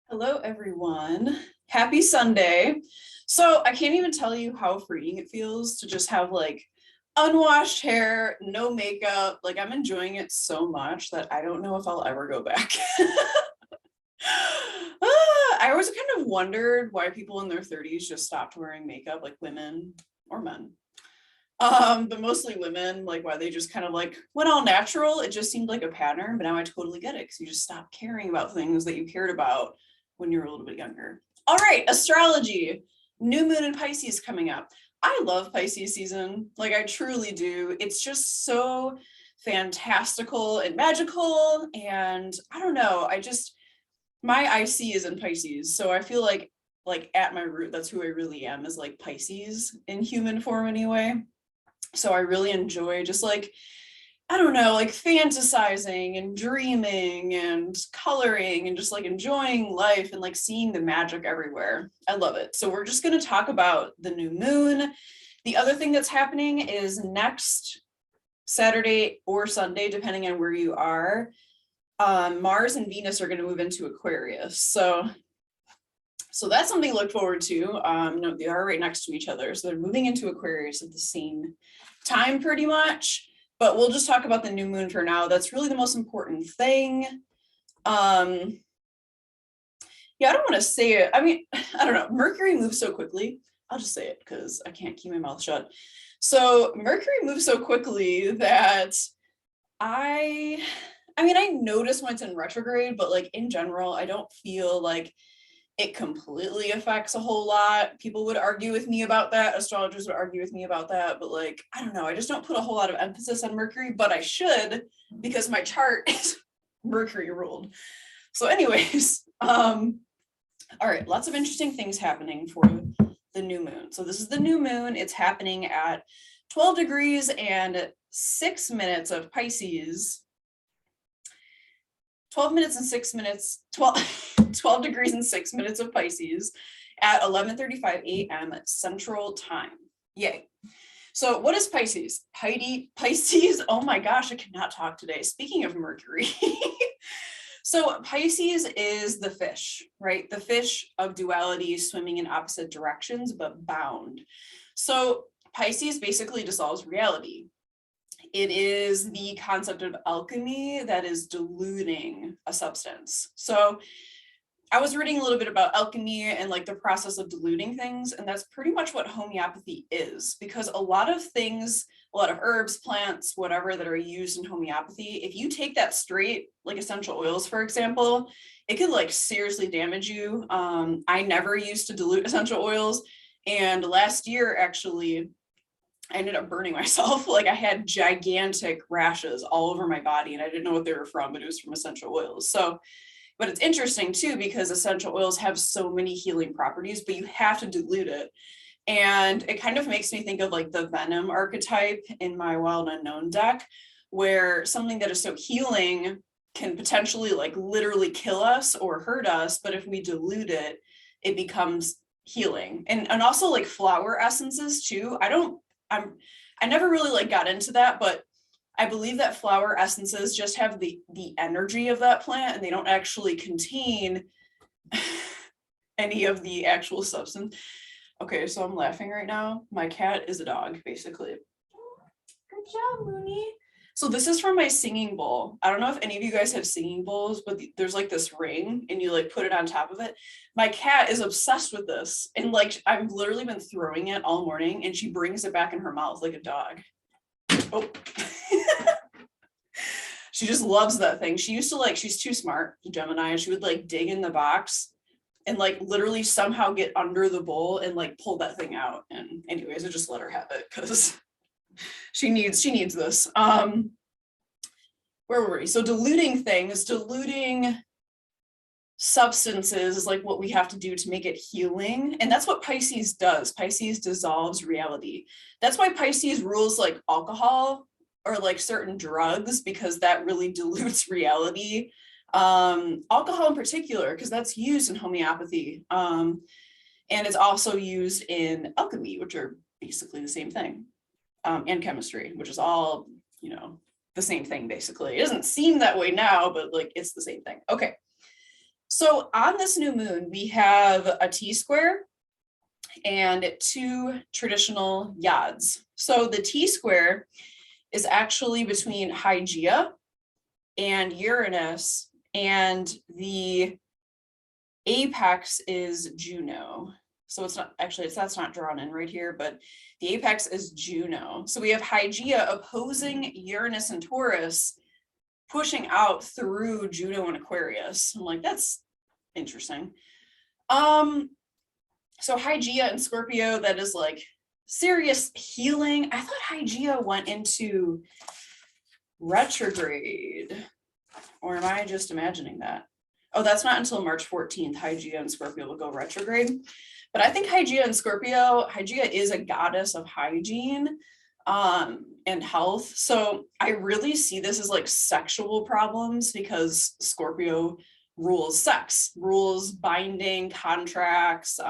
Hello, everyone. Happy Sunday. So I can't even tell you how freeing it feels to just have like unwashed hair, no makeup. Like I'm enjoying it so much that I don't know if I'll ever go back. I always kind of wondered why people in their 30s just stopped wearing makeup, like women or men. But mostly women, like why they just kind of like went all natural. It just seemed like a pattern, but now I totally get it because you just stop caring about things that you cared about when you were a little bit younger. All right, astrology, new moon in Pisces coming up. I love Pisces season, like I truly do. It's just so fantastical and magical, and I don't know, my IC is in Pisces, so I feel like at my root, that's who I really am, is like Pisces in human form anyway. So I really enjoy just like, I don't know, like fantasizing and dreaming and coloring and just like enjoying life and like seeing the magic everywhere. I love it. So we're just going to talk about the new moon. The other thing that's happening is next Saturday or Sunday, depending on where you are, Mars and Venus are going to move into Aquarius. So that's something to look forward to. They are right next to each other. So they're moving into Aquarius at the same time pretty much, but we'll just talk about the new moon for now. That's really the most important thing. Yeah, I don't want to say it. I mean, I don't know. Mercury moves so quickly. I'll just say it because I can't keep my mouth shut. So Mercury moves so quickly that I notice when it's in retrograde, but like in general, I don't feel like it completely affects a whole lot. People would argue with me about that. Astrologers would argue with me about that. But like, I don't know. I just don't put a whole lot of emphasis on Mercury, but I should because my chart is Mercury ruled. So anyways, all right, lots of interesting things happening for the new moon. So this is the new moon. It's happening at 12 degrees and 6 minutes of Pisces. 12 minutes and 6 minutes, 12 degrees and 6 minutes of Pisces at 11:35 a.m. Central Time. Yay. So what is Pisces? Pisces, oh my gosh, I cannot talk today. Speaking of Mercury. So Pisces is the fish, right? The fish of duality, swimming in opposite directions, but bound. So Pisces basically dissolves reality. It is the concept of alchemy that is diluting a substance. So I was reading a little bit about alchemy and like the process of diluting things, and that's pretty much what homeopathy is, because a lot of things, a lot of herbs, plants, whatever that are used in homeopathy, if you take that straight, like essential oils, for example, it could like seriously damage you. I never used to dilute essential oils. And last year, actually, I ended up burning myself. Like I had gigantic rashes all over my body and I didn't know what they were from, but it was from essential oils. So, but it's interesting too, because essential oils have so many healing properties, but you have to dilute it. And it kind of makes me think of like the Venom archetype in my Wild Unknown deck, where something that is so healing can potentially like literally kill us or hurt us. But if we dilute it, it becomes healing. And also like flower essences too. I never really like got into that, but I believe that flower essences just have the energy of that plant and they don't actually contain any of the actual substance. Okay, so I'm laughing right now. My cat is a dog, basically. Good job, Mooney. So this is from my singing bowl. I don't know if any of you guys have singing bowls, but there's like this ring and you like put it on top of it. My cat is obsessed with this. And like, I've literally been throwing it all morning and she brings it back in her mouth like a dog. Oh. She just loves that thing. She used to like, she's too smart, Gemini, and she would like dig in the box and like literally somehow get under the bowl and like pull that thing out. And anyways, I just let her have it because she needs this. Where were we? So diluting substances is like what we have to do to make it healing. And that's what Pisces does. Pisces dissolves reality. That's why Pisces rules like alcohol or like certain drugs, because that really dilutes reality. Alcohol in particular, because that's used in homeopathy. And it's also used in alchemy, which are basically the same thing. And chemistry, which is all, the same thing, basically. It doesn't seem that way now, but like it's the same thing. Okay. So on this new moon, we have a T-square and 2 traditional yads. So the T-square is actually between Hygeia and Uranus, and the apex is Juno. So it's not actually, that's not drawn in right here, but the apex is Juno. So we have Hygeia opposing Uranus and Taurus, pushing out through Juno and Aquarius. I'm like, that's interesting. So Hygeia and Scorpio, that is like serious healing. I thought Hygeia went into retrograde, or am I just imagining that? Oh, that's not until March 14th. Hygeia and Scorpio will go retrograde. But I think Hygeia and Scorpio, Hygeia is a goddess of hygiene and health. So I really see this as like sexual problems, because Scorpio rules sex, rules binding contracts,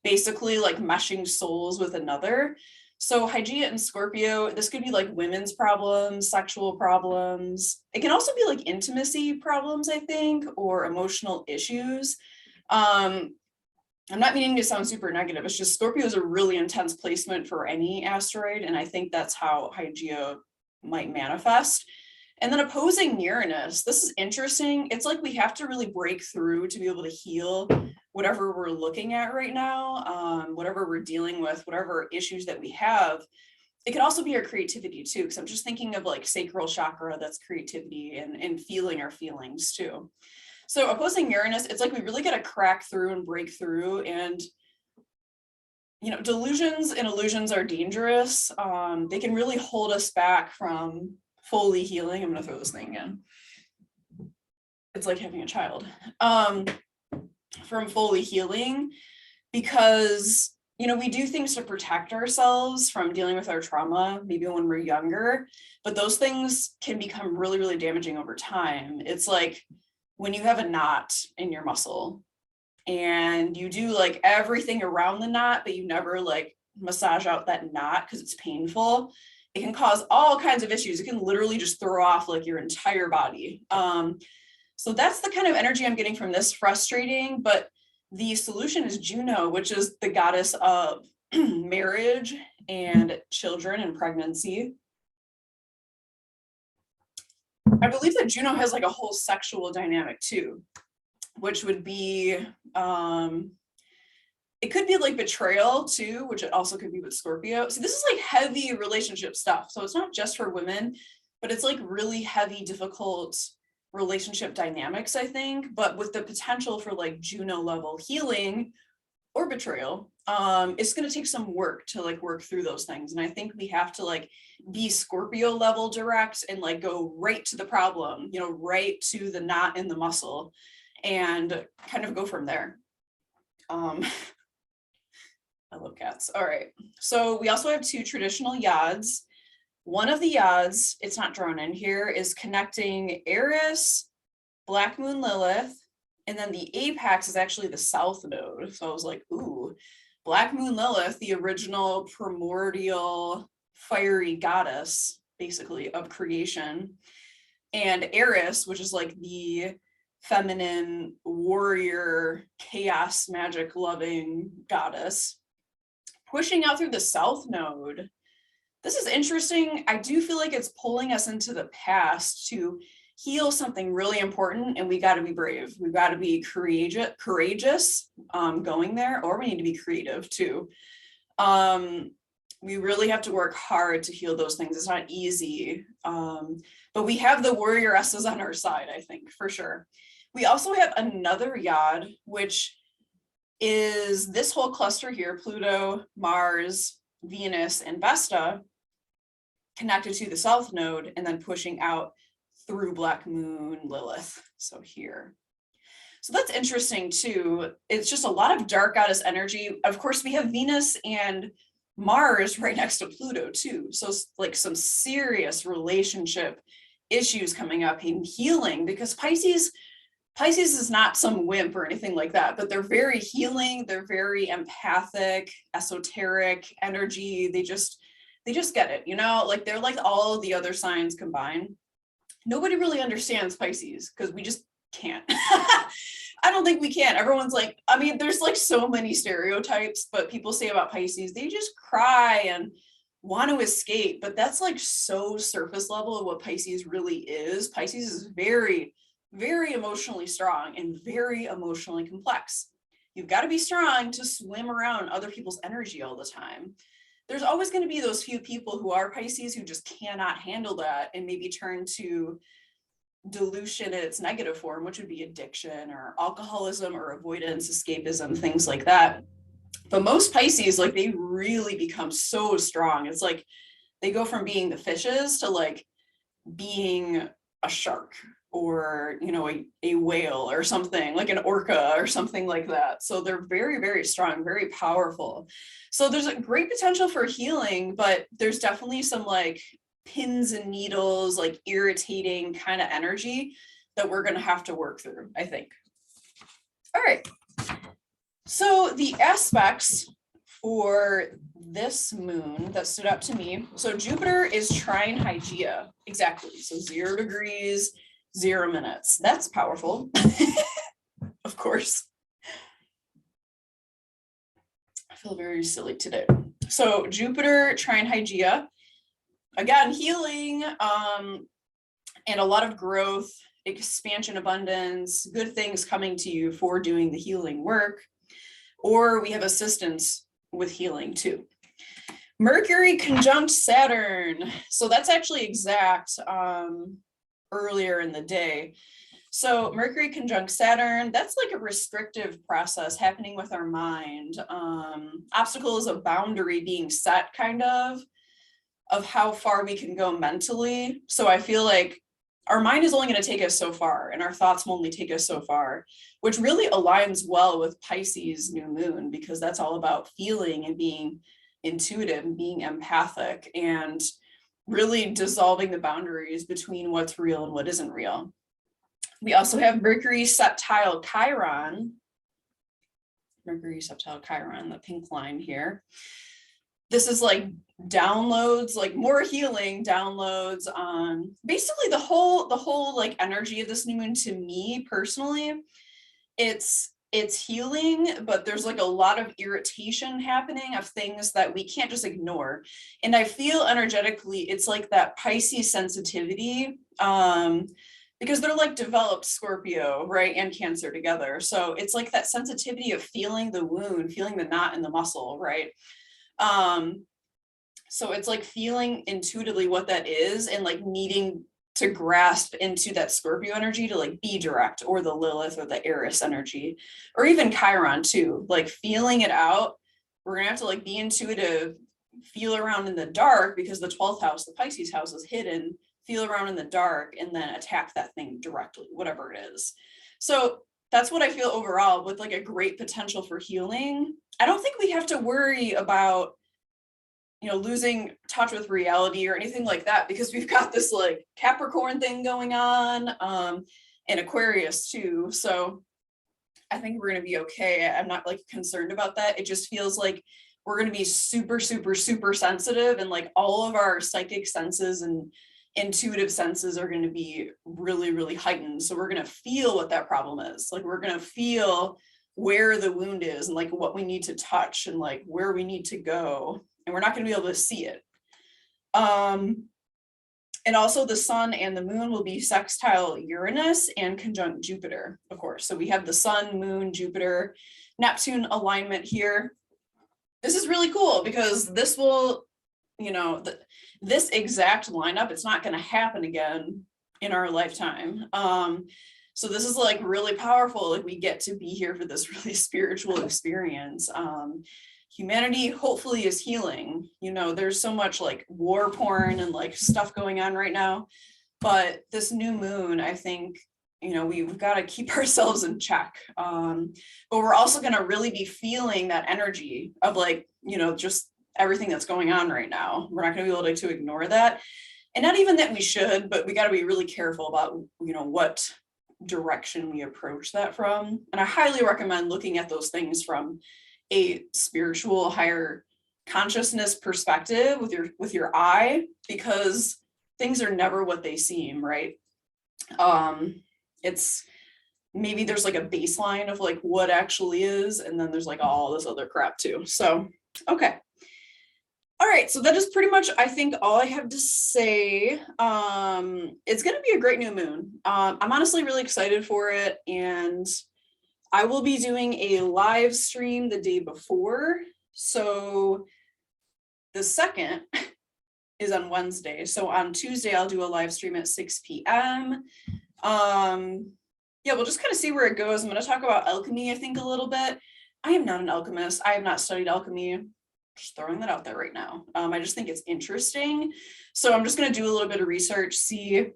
basically like meshing souls with another. So Hygeia and Scorpio, this could be like women's problems, sexual problems. It can also be like intimacy problems, I think, or emotional issues. I'm not meaning to sound super negative. It's just Scorpio is a really intense placement for any asteroid, and I think that's how Hygeia might manifest. And then opposing Uranus, this is interesting. It's like we have to really break through to be able to heal whatever we're looking at right now, whatever we're dealing with, whatever issues that we have. It could also be our creativity too, because I'm just thinking of like sacral chakra, that's creativity and feeling our feelings too. So opposing Uranus, it's like we really got to crack through and break through. And, you know, delusions and illusions are dangerous. They can really hold us back from fully healing. I'm going to throw this thing again. It's like having a child. From fully healing, because, you know, we do things to protect ourselves from dealing with our trauma, maybe when we're younger, but those things can become really, really damaging over time. It's like when you have a knot in your muscle and you do like everything around the knot, but you never like massage out that knot because it's painful, it can cause all kinds of issues. It can literally just throw off like your entire body. So that's the kind of energy I'm getting from this. Frustrating, but the solution is Juno, which is the goddess of marriage and children and pregnancy. I believe that Juno has like a whole sexual dynamic too, which would be, it could be like betrayal too, which it also could be with Scorpio. So this is like heavy relationship stuff. So it's not just for women, but it's like really heavy, difficult relationship dynamics, I think, but with the potential for like Juno level healing or betrayal. It's going to take some work to like work through those things. And I think we have to like be Scorpio level direct and like go right to the problem, you know, right to the knot in the muscle and kind of go from there. I love cats. All right. So we also have 2 traditional yads. One of the yads, it's not drawn in here, is connecting Eris, Black Moon Lilith, and then the apex is actually the south node. So I was like, ooh, Black Moon Lilith, the original primordial fiery goddess, basically, of creation, and Eris, which is like the feminine warrior, chaos magic loving goddess, pushing out through the south node. This is interesting. I do feel like it's pulling us into the past to heal something really important, and we got to be brave. We've got to be courageous going there, or we need to be creative too. We really have to work hard to heal those things. It's not easy, but we have the warrioresses on our side, I think, for sure. We also have another yad, which is this whole cluster here, Pluto, Mars, Venus, and Vesta, connected to the south node and then pushing out through Black Moon Lilith. So here. So that's interesting too. It's just a lot of dark goddess energy. Of course, we have Venus and Mars right next to Pluto too. So like some serious relationship issues coming up and healing, because Pisces is not some wimp or anything like that, but they're very healing. They're very empathic, esoteric energy. They just get it, you know, like they're like all the other signs combined. Nobody really understands Pisces because we just can't. I don't think we can. Everyone's like, I mean, there's like so many stereotypes, but people say about Pisces, they just cry and want to escape, but that's like so surface level of what Pisces really is. Pisces is very, very emotionally strong and very emotionally complex. You've got to be strong to swim around other people's energy all the time. There's always going to be those few people who are Pisces who just cannot handle that and maybe turn to delusion in its negative form, which would be addiction or alcoholism or avoidance, escapism, things like that. But most Pisces, like they really become so strong. It's like they go from being the fishes to like being a shark or, you know, a whale or something, like an orca or something like that. So they're very, very strong, very powerful. So there's a great potential for healing, but there's definitely some like pins and needles, like irritating kind of energy that we're going to have to work through, I think. All right. So the aspects for this moon that stood out to me. So Jupiter is trine Hygeia. Exactly. So 0 degrees, 0 minutes. That's powerful. Of course. I feel very silly today. So Jupiter trine Hygeia. Again, healing and a lot of growth, expansion, abundance, good things coming to you for doing the healing work. Or we have assistance with healing too. Mercury conjunct Saturn. So that's actually exact earlier in the day. So Mercury conjunct Saturn, that's like a restrictive process happening with our mind. Obstacle is a boundary being set kind of how far we can go mentally. So I feel like our mind is only going to take us so far and our thoughts will only take us so far, which really aligns well with Pisces new moon, because that's all about feeling and being intuitive and being empathic and really dissolving the boundaries between what's real and what isn't real. We also have Mercury septile Chiron. Mercury septile Chiron, the pink line here. This is like downloads, like more healing downloads on basically the whole like energy of this new moon. To me personally, it's healing, but there's like a lot of irritation happening of things that we can't just ignore. And I feel energetically it's like that Pisces sensitivity, because they're like developed Scorpio, right, and Cancer together. So it's like that sensitivity of feeling the wound, feeling the knot in the muscle, right? So it's like feeling intuitively what that is and like needing to grasp into that Scorpio energy to like be direct, or the Lilith or the Eris energy, or even Chiron too, like feeling it out. We're gonna have to like be intuitive, feel around in the dark, because the 12th house, the Pisces house, is hidden, feel around in the dark and then attack that thing directly, whatever it is. So that's what I feel overall, with like a great potential for healing. I don't think we have to worry about, you know, losing touch with reality or anything like that, because we've got this like Capricorn thing going on, and Aquarius too. So I think we're going to be okay. I'm not like concerned about that. It just feels like we're going to be super, super, super sensitive, and like all of our psychic senses and intuitive senses are going to be really, really heightened. So we're going to feel what that problem is. Like we're going to feel where the wound is and like what we need to touch and like where we need to go. And we're not going to be able to see it. And also the sun and the moon will be sextile Uranus and conjunct Jupiter, of course. So we have the sun, moon, Jupiter, Neptune alignment here. This is really cool because this will, you know, this exact lineup, it's not going to happen again in our lifetime. So this is like really powerful. Like we get to be here for this really spiritual experience. Humanity hopefully is healing. You know, there's so much like war porn and like stuff going on right now, but this new moon, I think, you know, we've got to keep ourselves in check. But we're also going to really be feeling that energy of like, you know, just everything that's going on right now. We're not going to be able to ignore that. And not even that we should, but we got to be really careful about, you know, what direction we approach that from. And I highly recommend looking at those things from a spiritual, higher consciousness perspective with your eye, because things are never what they seem, right? It's maybe there's like a baseline of like what actually is, and then there's like all this other crap too. So, okay. All right, so that is pretty much, I think, all I have to say. It's going to be a great new moon. I'm honestly really excited for it, and I will be doing a live stream the day before. So the 2nd is on Wednesday. So on Tuesday, I'll do a live stream at 6 p.m. Yeah, we'll just kind of see where it goes. I'm going to talk about alchemy, I think, a little bit. I am not an alchemist. I have not studied alchemy. Just throwing that out there right now. I just think it's interesting. So I'm just going to do a little bit of research, see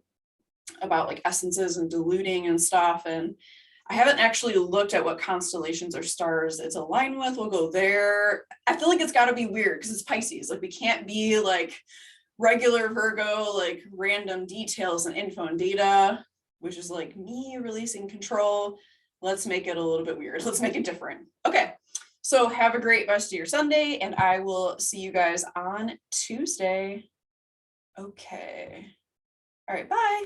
about like essences and diluting and stuff. And I haven't actually looked at what constellations or stars it's aligned with. We'll go there. I feel like it's got to be weird because it's Pisces. Like we can't be like regular Virgo, like random details and info and data, which is like me releasing control. Let's make it a little bit weird. Let's make it different. Okay. So have a great rest of your Sunday, and I will see you guys on Tuesday. Okay. All right, bye.